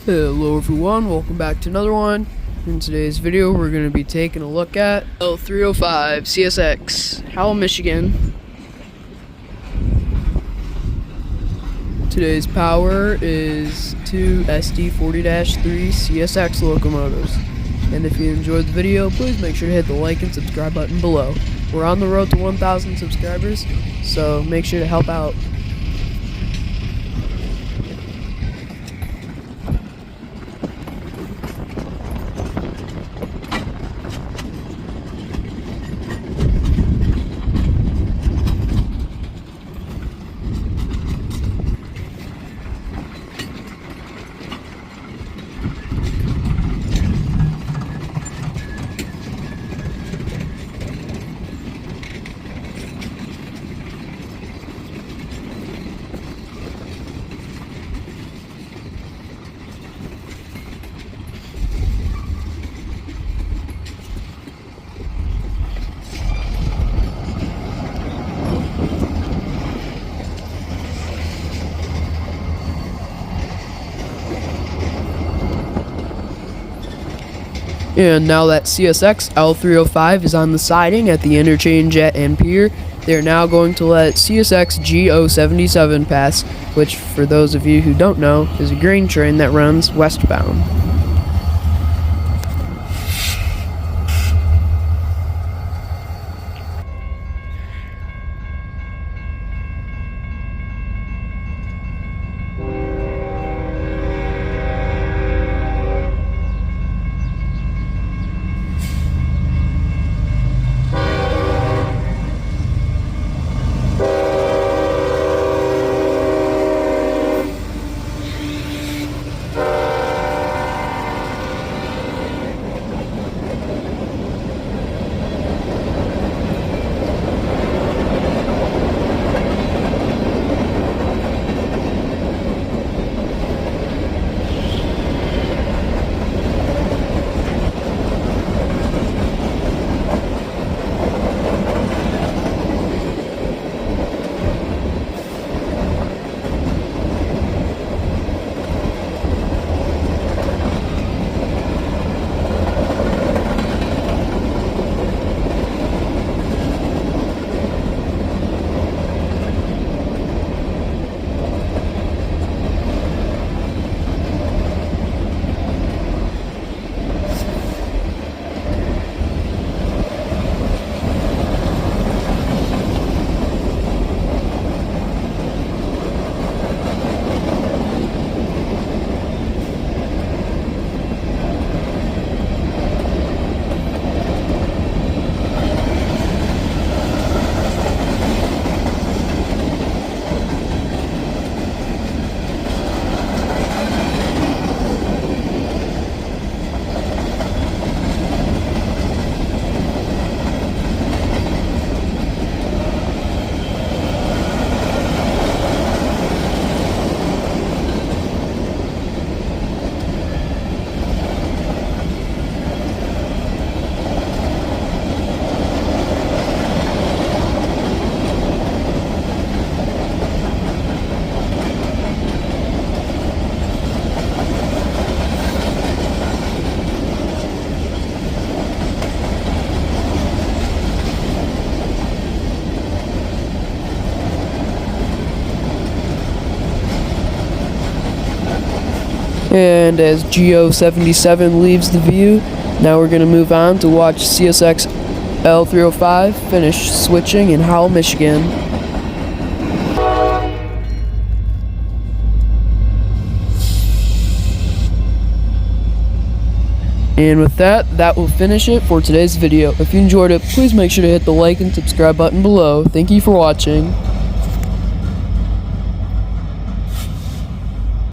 Hello everyone, welcome back to another one. In today's video we're going to be taking a look at L305 CSX, Howell, Michigan. Today's power is two SD40-3 CSX locomotives. And if you enjoyed the video, please make sure to hit the like and subscribe button below. We're on the road to 1,000 subscribers, so make sure to help out. And now that CSX L305 is on the siding at the interchange at Ann Pere, they're now going to let CSX G077 pass, which, for those of you who don't know, is a grain train that runs westbound. And as G077 leaves the view, now we're going to move on to watch CSX L305 finish switching in Howell, Michigan. And with that will finish it for today's video. If you enjoyed it, please make sure to hit the like and subscribe button below. Thank you for watching.